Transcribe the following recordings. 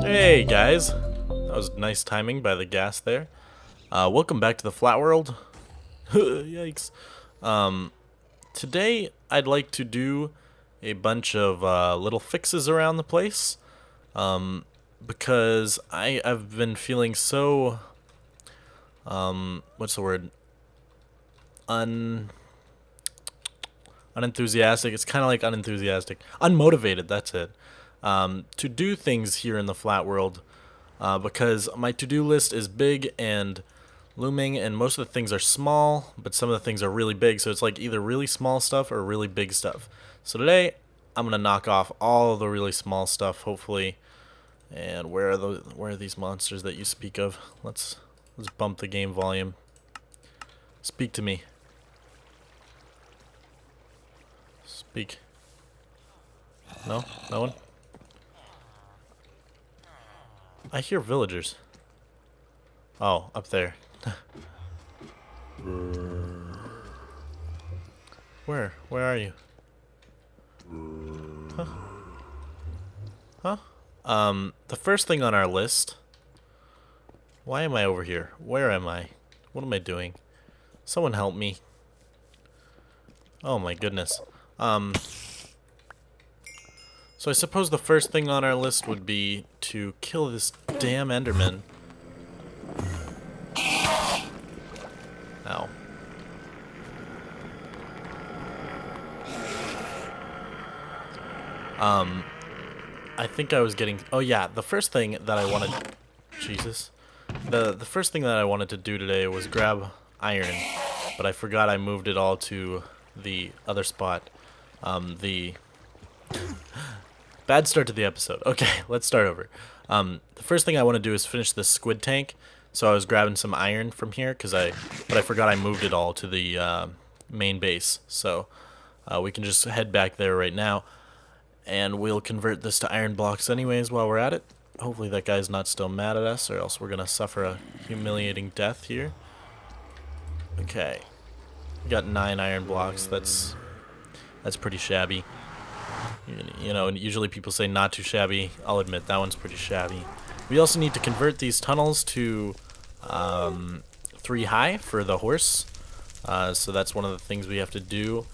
Hey guys, that was nice timing by the gas there. Welcome back to the Flatworld. Yikes. Today I'd like to do a bunch of little fixes around the place because I've been feeling so what's the word? Unenthusiastic. It's kind of like unenthusiastic. Unmotivated, that's it. To do things here in the flat world because my to-do list is big and looming, and most of the things are small, but some of the things are really big, so it's like either really small stuff or really big stuff. So today I'm gonna knock off all of the really small stuff, hopefully. And where are these monsters that you speak of? Let's bump the game volume. Speak to me. Speak. No? No one? I hear villagers. Oh, up there. Where? Where are you? Huh? Huh? The first thing on our list. Why am I over here? Where am I? What am I doing? Someone help me. Oh my goodness. So I suppose the first thing on our list would be to kill this damn Enderman. Ow. I think I was getting... Oh yeah, the first thing that I wanted... Jesus. The first thing that I wanted to do today was grab iron, but I forgot I moved it all to the other spot. The... Bad start to the episode. Okay, let's start over. The first thing I want to do is finish this squid tank. So I was grabbing some iron from here, but I forgot I moved it all to the main base. So we can just head back there right now, and we'll convert this to iron blocks anyways while we're at it. Hopefully that guy's not still mad at us, or else we're gonna suffer a humiliating death here. Okay, we got 9 iron blocks. That's pretty shabby. You know, and usually people say not too shabby. I'll admit that one's pretty shabby. We also need to convert these tunnels to 3 high for the horse. So that's one of the things we have to do.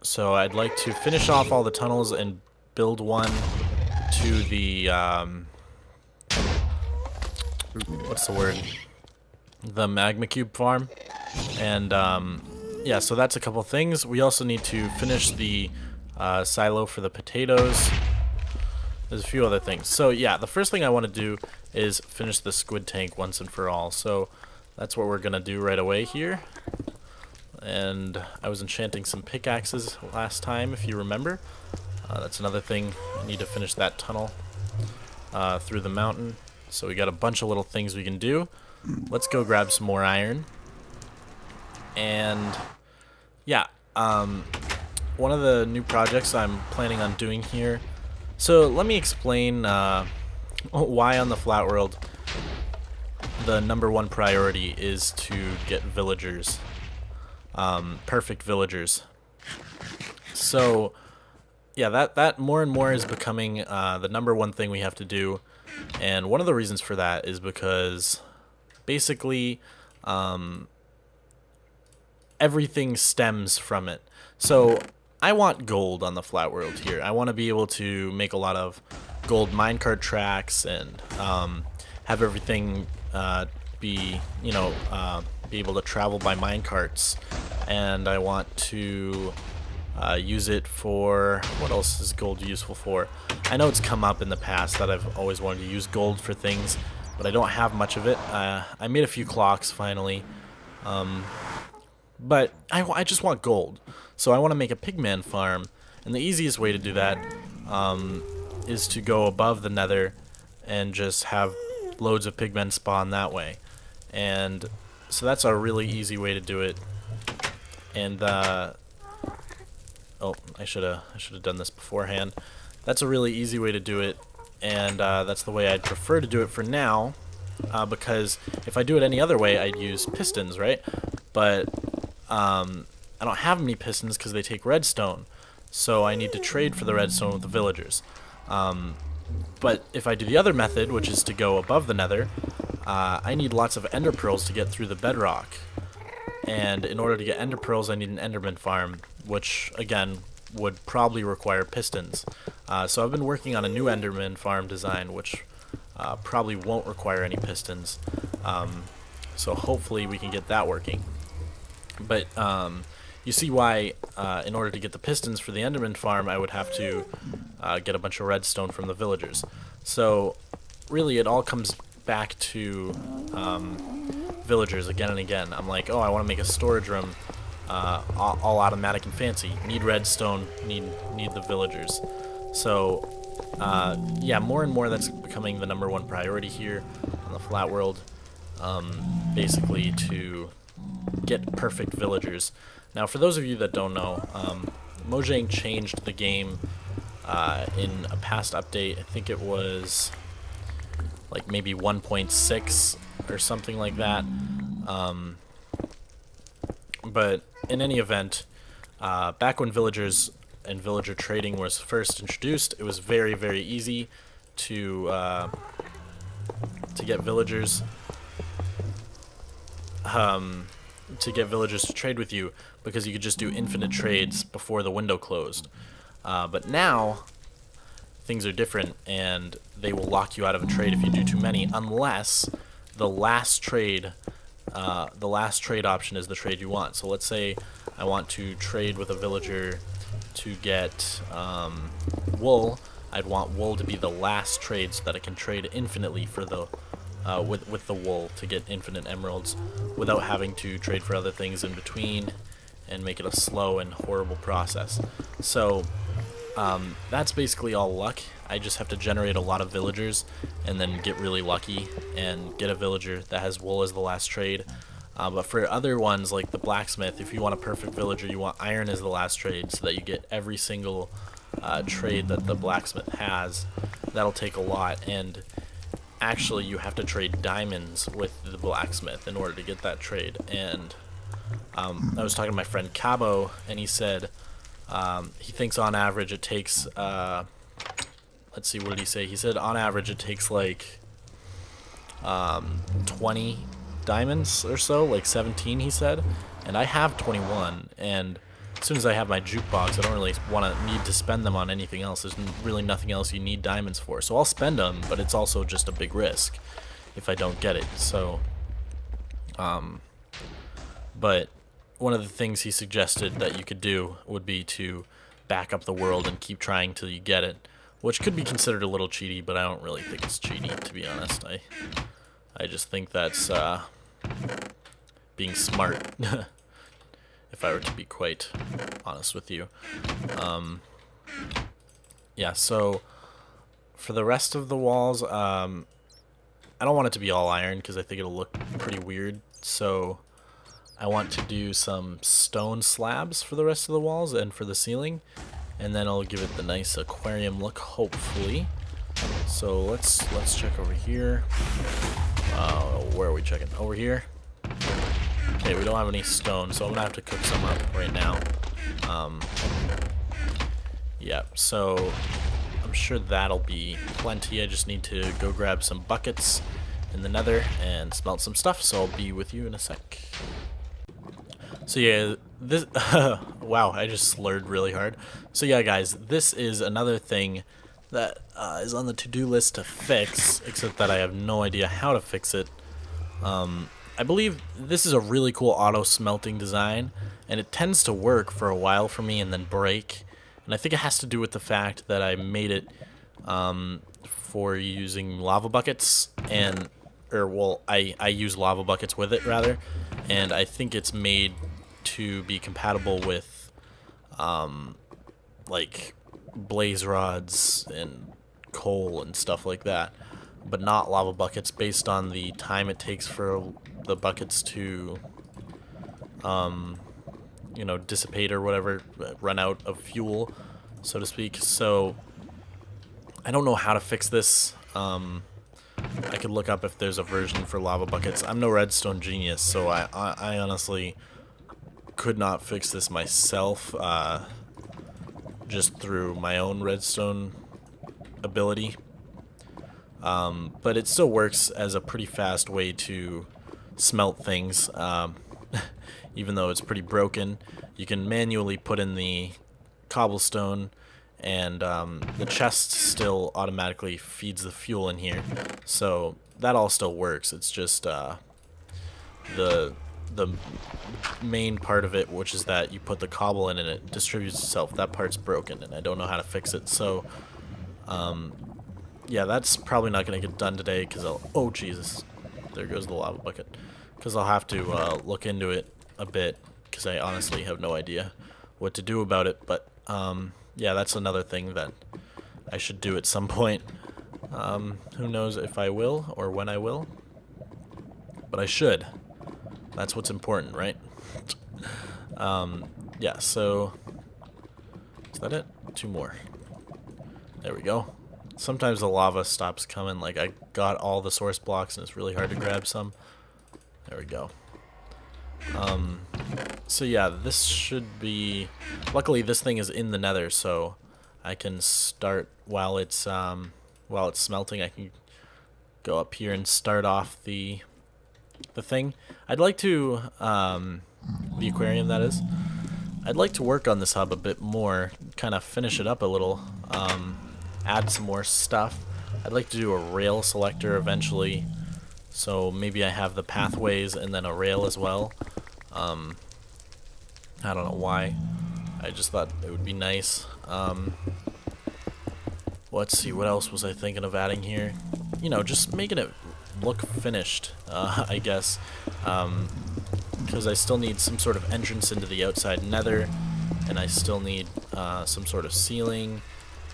So I'd like to finish off all the tunnels and build one to the what's the word? The magma cube farm. And yeah, so that's a couple things. We also need to finish the silo for the potatoes. There's a few other things. So yeah, the first thing I want to do is finish the squid tank once and for all. So that's what we're going to do right away here. And I was enchanting some pickaxes last time, if you remember. That's another thing. I need to finish that tunnel through the mountain. So we got a bunch of little things we can do. Let's go grab some more iron. And yeah, one of the new projects I'm planning on doing here. So let me explain why on the flat world the #1 priority is to get villagers, perfect villagers. So yeah, that more and more is becoming the #1 thing we have to do, and one of the reasons for that is because basically everything stems from it. So I want gold on the flat world here. I want to be able to make a lot of gold minecart tracks and have everything be able to travel by minecarts. And I want to use it for... What else is gold useful for? I know it's come up in the past that I've always wanted to use gold for things, but I don't have much of it. I made a few clocks finally. But I just want gold. So I want to make a pigman farm. And the easiest way to do that is to go above the nether and just have loads of pigmen spawn that way. And so that's a really easy way to do it. And oh, I should have done this beforehand. That's a really easy way to do it. And that's the way I'd prefer to do it for now. Because if I do it any other way, I'd use pistons, right? But I don't have many pistons because they take redstone, so I need to trade for the redstone with the villagers. But if I do the other method, which is to go above the nether, I need lots of ender pearls to get through the bedrock. And in order to get ender pearls, I need an enderman farm, which, again, would probably require pistons. So I've been working on a new enderman farm design, which probably won't require any pistons. So hopefully we can get that working. But you see why, in order to get the pistons for the enderman farm, I would have to get a bunch of redstone from the villagers. So really it all comes back to villagers again and again. I'm like, oh, I want to make a storage room all automatic and fancy. Need redstone, need the villagers. So yeah, more and more that's becoming the #1 priority here on the Flatworld. Basically to get perfect villagers. Now, for those of you that don't know, Mojang changed the game in a past update. I think it was like maybe 1.6 or something like that. But in any event, back when villagers and villager trading was first introduced, it was very, very easy to get villagers to trade with you, because you could just do infinite trades before the window closed. But now things are different, and they will lock you out of a trade if you do too many, unless the last trade option is the trade you want. So let's say I want to trade with a villager to get wool. I'd want wool to be the last trade so that I can trade infinitely for the with the wool to get infinite emeralds without having to trade for other things in between and make it a slow and horrible process. So that's basically all luck. I just have to generate a lot of villagers and then get really lucky and get a villager that has wool as the last trade. But for other ones like the blacksmith, if you want a perfect villager, you want iron as the last trade so that you get every single trade that the blacksmith has. That'll take a lot, and actually you have to trade diamonds with the blacksmith in order to get that trade. And I was talking to my friend Cabo, and he said he thinks on average it takes let's see, what did he say? He said on average it takes like 20 diamonds or so, like 17 he said, and I have 21, and as soon as I have my jukebox, I don't really need to spend them on anything else. There's really nothing else you need diamonds for, so I'll spend them, but it's also just a big risk if I don't get it. So but one of the things he suggested that you could do would be to back up the world and keep trying till you get it, which could be considered a little cheaty, but I don't really think it's cheaty, to be honest. I just think that's being smart, if I were to be quite honest with you. Yeah, so for the rest of the walls, I don't want it to be all iron because I think it'll look pretty weird. So I want to do some stone slabs for the rest of the walls and for the ceiling, and then I'll give it the nice aquarium look, hopefully. So let's check over here. Where are we checking? Over here. Okay, we don't have any stone, so I'm gonna have to cook some up right now. Yeah, so I'm sure that'll be plenty. I just need to go grab some buckets in the nether and smelt some stuff, so I'll be with you in a sec. So yeah, this wow, I just slurred really hard. So yeah, guys, this is another thing that is on the to-do list to fix, except that I have no idea how to fix it. I believe this is a really cool auto smelting design, and it tends to work for a while for me and then break. And I think it has to do with the fact that I made it for using lava buckets, I use lava buckets with it rather, and I think it's made to be compatible with like blaze rods and coal and stuff like that, but not lava buckets, based on the time it takes for the buckets to you know, dissipate or whatever, run out of fuel, so to speak. So I don't know how to fix this. I could look up if there's a version for lava buckets. I'm no redstone genius, so I honestly could not fix this myself just through my own redstone ability. But it still works as a pretty fast way to smelt things. Even though it's pretty broken, you can manually put in the cobblestone, and the chest still automatically feeds the fuel in here. So that all still works. It's just the main part of it, which is that you put the cobble in and it distributes itself. That part's broken, and I don't know how to fix it. So yeah, that's probably not going to get done today because oh Jesus, there goes the lava bucket. Because I'll have to look into it a bit, because I honestly have no idea what to do about it. But yeah, that's another thing that I should do at some point. Who knows if I will or when I will, but I should. That's what's important, right? Yeah, so is that it? 2 more. There we go. Sometimes the lava stops coming. Like, I got all the source blocks and it's really hard to grab some. There we go. So yeah, this should be... Luckily, this thing is in the nether, so I can start while it's smelting. I can go up here and start off the thing. I'd like to... the aquarium, that is. I'd like to work on this hub a bit more, kind of finish it up a little, add some more stuff. I'd like to do a rail selector eventually, so maybe I have the pathways and then a rail as well. I don't know why. I just thought it would be nice. Let's see, what else was I thinking of adding here? You know, just making it look finished, I guess. Because I still need some sort of entrance into the outside nether, and I still need some sort of ceiling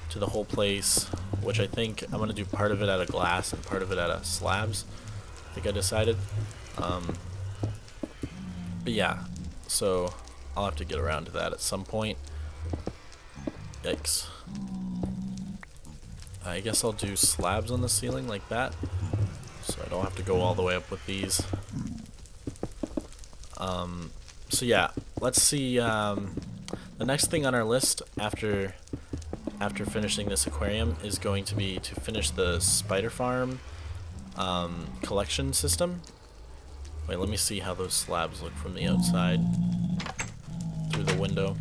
to the whole place, which I think I'm going to do part of it out of glass and part of it out of slabs. I think I decided. But yeah, so I'll have to get around to that at some point. Yikes. I guess I'll do slabs on the ceiling like that, so I don't have to go all the way up with these. So yeah, let's see, the next thing on our list after finishing this aquarium is going to be to finish the spider farm collection system. Wait, let me see how those slabs look from the outside through the window.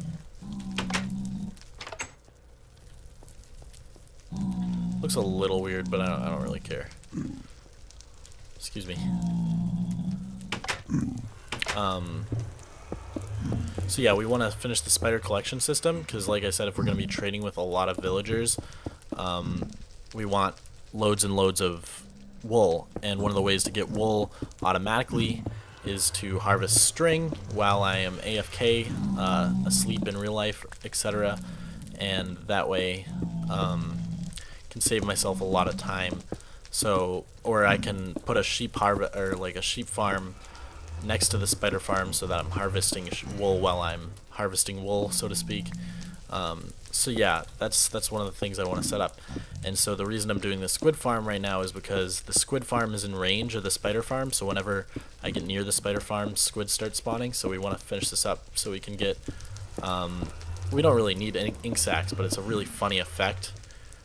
Looks a little weird, but I don't really care. Excuse me. So yeah, we want to finish the spider collection system, because like I said, if we're going to be trading with a lot of villagers, we want loads and loads of wool, and one of the ways to get wool automatically is to harvest string while I am AFK, asleep in real life, etc. And that way can save myself a lot of time. So, or I can put a sheep a sheep farm next to the spider farm so that I'm harvesting wool while I'm harvesting wool, so to speak. So yeah, that's one of the things I want to set up. And so the reason I'm doing the squid farm right now is because the squid farm is in range of the spider farm, so whenever I get near the spider farm, squid start spawning. So we want to finish this up so we can get, we don't really need any ink sacs, but it's a really funny effect.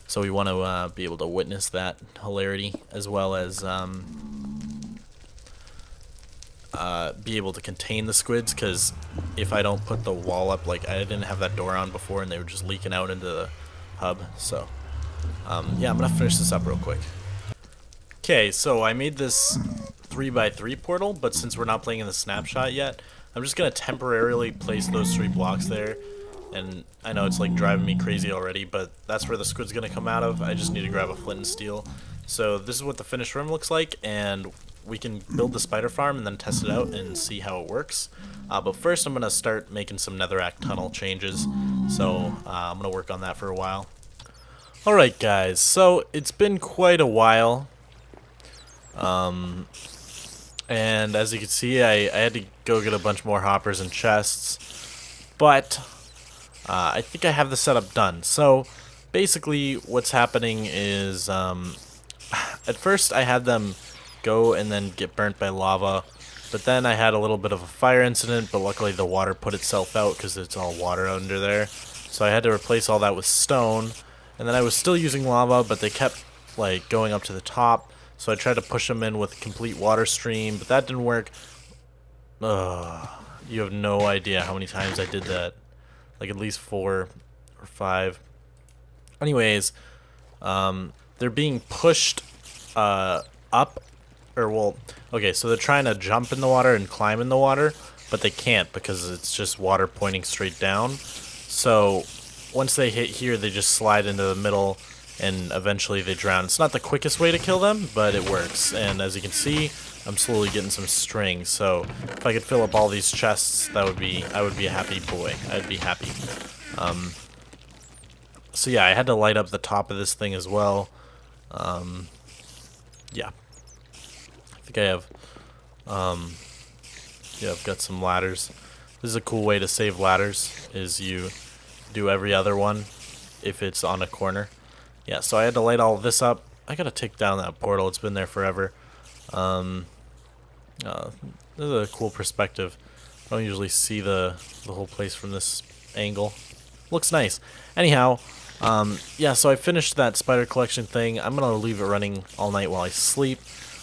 So we want to be able to witness that hilarity, as well as be able to contain the squids, because if I don't put the wall up, like I didn't have that door on before and they were just leaking out into the hub. So yeah, I'm gonna finish this up real quick. Okay, so I made this 3x3 portal, but since we're not playing in the snapshot yet, I'm just gonna temporarily place those 3 blocks there. And I know it's like driving me crazy already, but that's where the squid's gonna come out of. I just need to grab a flint and steel. So this is what the finished room looks like, and we can build the spider farm and then test it out and see how it works. But first I'm going to start making some netherrack tunnel changes, so I'm going to work on that for a while. Alright guys, so it's been quite a while, and as you can see I had to go get a bunch more hoppers and chests, but I think I have the setup done. So basically what's happening is, at first I had them go and then get burnt by lava, but then I had a little bit of a fire incident, but luckily the water put itself out because it's all water under there, so I had to replace all that with stone. And then I was still using lava, but they kept like going up to the top. So I tried to push them in with complete water stream, but that didn't work. Ugh, you have no idea how many times I did that. Like at least 4 or 5. Anyways, they're being pushed up, or well, okay, so they're trying to jump in the water and climb in the water, but they can't because it's just water pointing straight down. So once they hit here, they just slide into the middle and eventually they drown. It's not the quickest way to kill them, but it works. And as you can see, I'm slowly getting some strings. So if I could fill up all these chests, I would be a happy boy. I'd be happy. So yeah, I had to light up the top of this thing as well. Yeah. I think I have, yeah, I've got some ladders. This is a cool way to save ladders, is you do every other one if it's on a corner. Yeah, so I had to light all of this up. I gotta take down that portal, it's been there forever. This is a cool perspective. I don't usually see the whole place from this angle. Looks nice. Anyhow, yeah, so I finished that spider collection thing. I'm gonna leave it running all night while I sleep.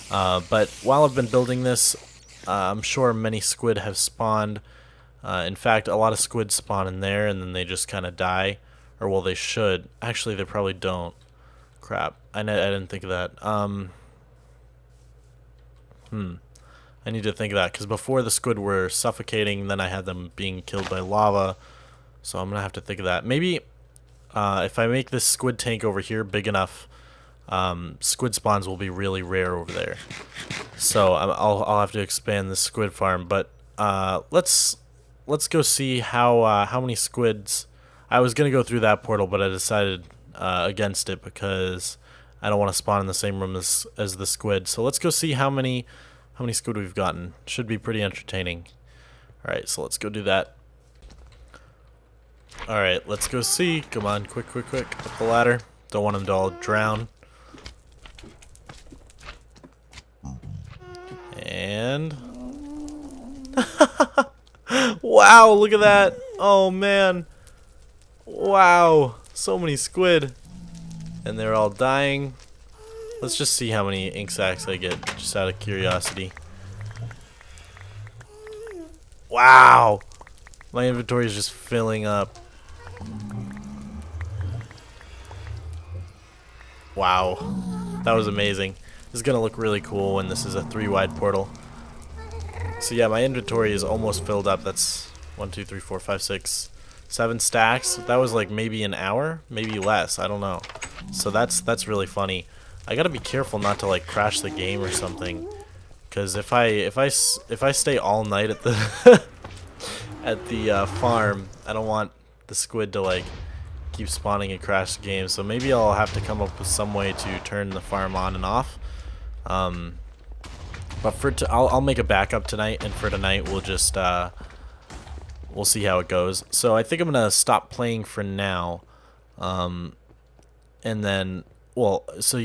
But while I've been building this, I'm sure many squid have spawned. In fact, a lot of squid spawn in there and then they just kind of die. Or, well, they should. Actually, they probably don't. Crap. I didn't think of that. I need to think of that, because before the squid were suffocating, then I had them being killed by lava. So I'm going to have to think of that. Maybe if I make this squid tank over here big enough, squid spawns will be really rare over there. So I'll have to expand the squid farm. But let's go see how many squids. I was gonna go through that portal, but I decided against it because I don't want to spawn in the same room as the squid. So let's go see how many squid we've gotten. Should be pretty entertaining. All right, so let's go do that. All right, let's go see. Come on, quick, up the ladder. Don't want them to all drown. And wow, look at that! Oh man. Wow, so many squid. And they're all dying. Let's just see how many ink sacs I get, just out of curiosity. Wow! My inventory is just filling up. Wow. That was amazing. This is gonna look really cool when this is a 3-wide portal. So yeah, my inventory is almost filled up. That's 1, 2, 3, 4, 5, 6, 7 stacks. That was like maybe an hour, maybe less. I don't know. So that's really funny. I gotta be careful not to like crash the game or something, because if I stay all night at the at the farm, I don't want the squid to like keep spawning and crash the game. So maybe I'll have to come up with some way to turn the farm on and off. But I'll make a backup tonight, and for tonight we'll just we'll see how it goes. So I think I'm gonna stop playing for now, and then so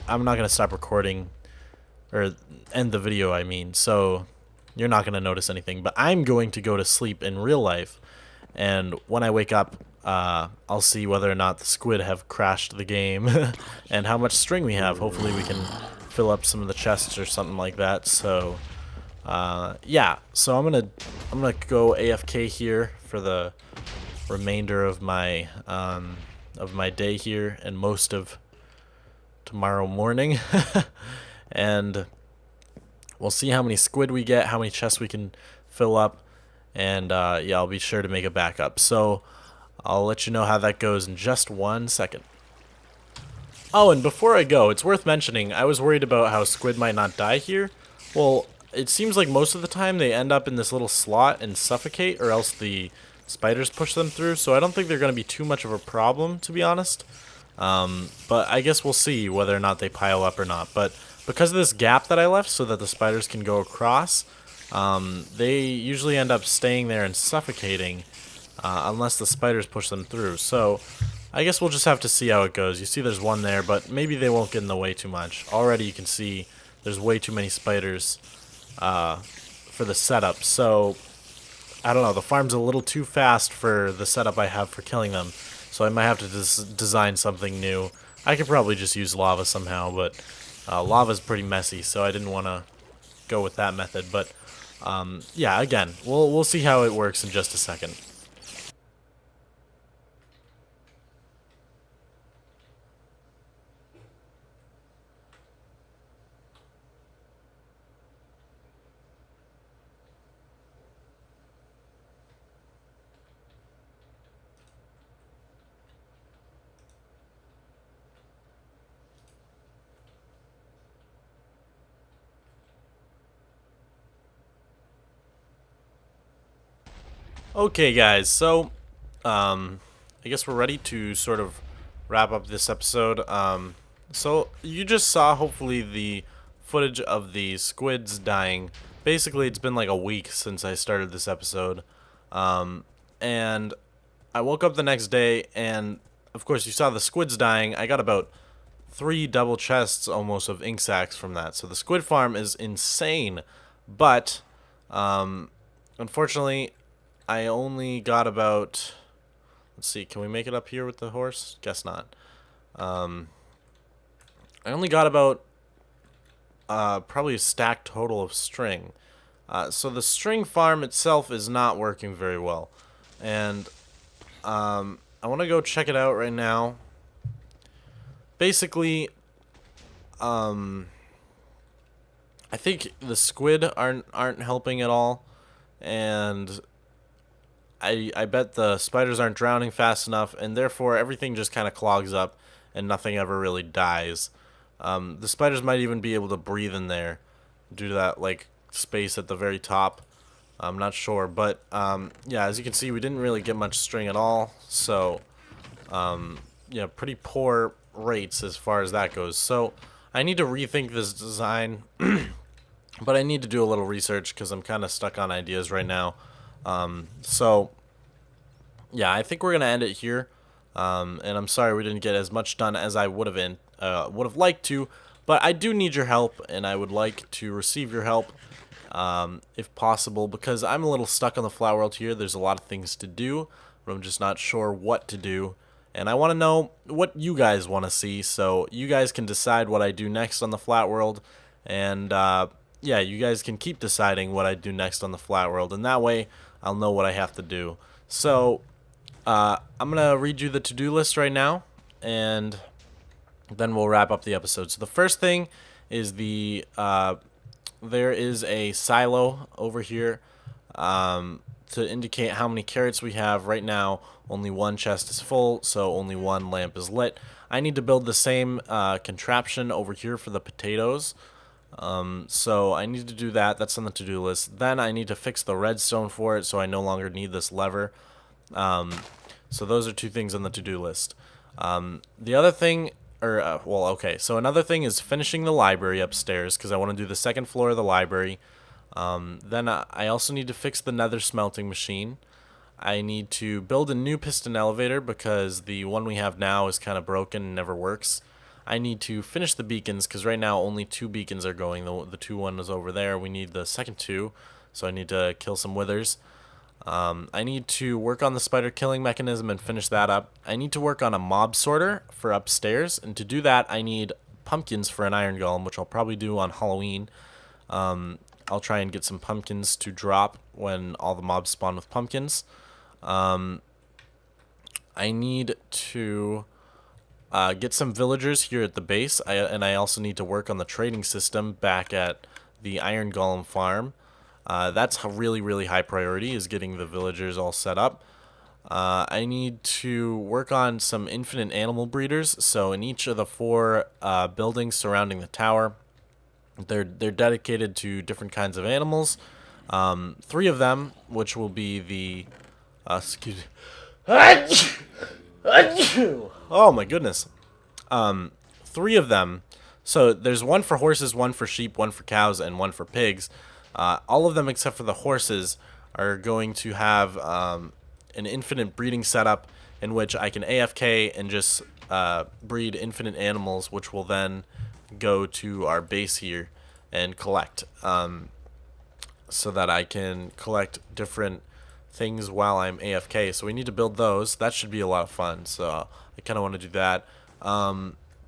I'm not gonna stop recording or end the video, I mean. So you're not gonna notice anything, but I'm going to go to sleep in real life, and when I wake up, I'll see whether or not the squid have crashed the game and how much string we have. Hopefully we can fill up some of the chests or something like that. So yeah, so I'm gonna go AFK here for the remainder of my day here and most of tomorrow morning. And we'll see how many squid we get, how many chests we can fill up, and yeah, I'll be sure to make a backup. So I'll let you know how that goes in just 1 second. Oh, and before I go, it's worth mentioning, I was worried about how squid might not die here. Well, it seems like most of the time they end up in this little slot and suffocate, or else the spiders push them through, so I don't think they're going to be too much of a problem, to be honest. But I guess we'll see whether or not they pile up or not. But because of this gap that I left so that the spiders can go across, they usually end up staying there and suffocating, unless the spiders push them through. So I guess we'll just have to see how it goes. You see there's one there, but maybe they won't get in the way too much. Already you can see there's way too many spiders for the setup. So I don't know, the farm's a little too fast for the setup I have for killing them. So I might have to design something new. I could probably just use lava somehow, but lava's pretty messy, so I didn't want to go with that method. But yeah, again, we'll see how it works in just a second. Okay, guys, so I guess we're ready to sort of wrap up this episode. So you just saw, hopefully, the footage of the squids dying. Basically, it's been like a week since I started this episode. And I woke up the next day, and of course, you saw the squids dying. I got about 3 double chests almost of ink sacs from that. So the squid farm is insane. But, unfortunately, I only got about... Let's see, can we make it up here with the horse? Guess not. I only got about probably a stack total of string. So the string farm itself is not working very well. And I want to go check it out right now. Basically, I think the squid aren't helping at all. And I bet the spiders aren't drowning fast enough, and therefore everything just kind of clogs up and nothing ever really dies. The spiders might even be able to breathe in there due to that like space at the very top. I'm not sure, but yeah, as you can see, we didn't really get much string at all, so yeah, pretty poor rates as far as that goes. So I need to rethink this design, but I need to do a little research because I'm kind of stuck on ideas right now. So yeah, I think we're gonna end it here. And I'm sorry we didn't get as much done as I would have liked to, but I do need your help, and I would like to receive your help, if possible, because I'm a little stuck on the Flatworld here. There's a lot of things to do, but I'm just not sure what to do, and I want to know what you guys want to see, so you guys can decide what I do next on the Flatworld, and yeah, you guys can keep deciding what I do next on the Flatworld, and that way I'll know what I have to do. So I'm going to read you the to-do list right now, and then we'll wrap up the episode. So the first thing is there is a silo over here to indicate how many carrots we have. Right now, only one chest is full, so only one lamp is lit. I need to build the same contraption over here for the potatoes. So I need to do that. That's on the to-do list. Then I need to fix the redstone for it, so I no longer need this lever. So those are 2 things on the to-do list. The other thing, well, okay, so another thing is finishing the library upstairs, because I want to do the 2nd floor of the library. Then I also need to fix the nether smelting machine. I need to build a new piston elevator, because the one we have now is kind of broken and never works. I need to finish the beacons, because right now only 2 beacons are going. The 2 one is over there. We need the second 2, so I need to kill some withers. I need to work on the spider killing mechanism and finish that up. I need to work on a mob sorter for upstairs, and to do that I need pumpkins for an iron golem, which I'll probably do on Halloween. I'll try and get some pumpkins to drop when all the mobs spawn with pumpkins. I need to get some villagers here at the base, and I also need to work on the trading system back at the iron golem farm. That's a really, really high priority, is getting the villagers all set up. I need to work on some infinite animal breeders. So in each of the 4 buildings surrounding the tower, they're dedicated to different kinds of animals. 3 of them, which will be the excuse me. Oh my goodness. 3 of them. So there's 1 for horses, 1 for sheep, 1 for cows, and 1 for pigs. All of them except for the horses are going to have an infinite breeding setup in which I can AFK and just breed infinite animals, which will then go to our base here and collect, so that I can collect different things while I'm AFK. So we need to build those. That should be a lot of fun, so I kind of want to do that.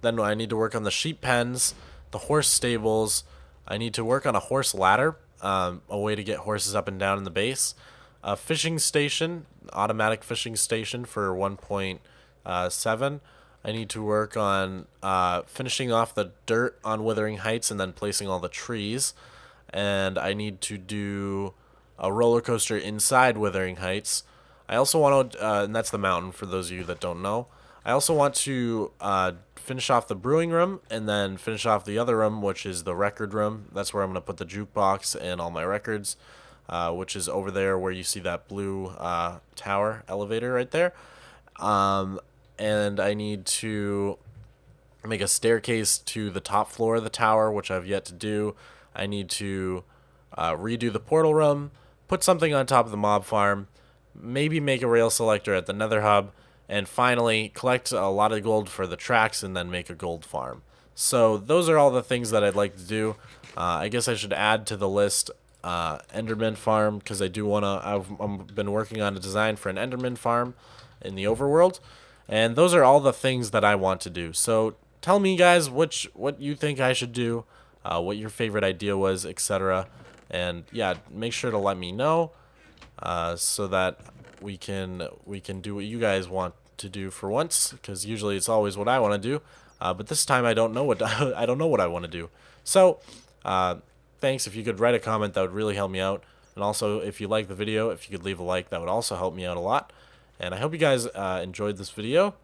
Then I need to work on the sheep pens, the horse stables. I need to work on a horse ladder, a way to get horses up and down in the base. A fishing station, automatic fishing station for 1.7. I need to work on finishing off the dirt on Wuthering Heights and then placing all the trees. And I need to do a roller coaster inside Wuthering Heights. I also want to, and that's the mountain for those of you that don't know. I also want to finish off the brewing room and then finish off the other room, which is the record room. That's where I'm going to put the jukebox and all my records, which is over there where you see that blue tower elevator right there. And I need to make a staircase to the top floor of the tower, which I've yet to do. I need to redo the portal room, put something on top of the mob farm, maybe make a rail selector at the nether hub, and finally collect a lot of gold for the tracks and then make a gold farm. So those are all the things that I'd like to do. I guess I should add to the list Enderman farm, because I do want to. I've been working on a design for an Enderman farm in the overworld, and those are all the things that I want to do. So tell me, guys, what you think I should do, what your favorite idea was, etc. And yeah, make sure to let me know, so that we can do what you guys want to do for once, because usually it's always what I want to do, but this time I don't know what I don't know what I want to do. So thanks. If you could write a comment, that would really help me out. And also, if you like the video, if you could leave a like, that would also help me out a lot. And I hope you guys enjoyed this video.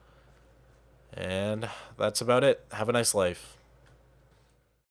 And that's about it. Have a nice life.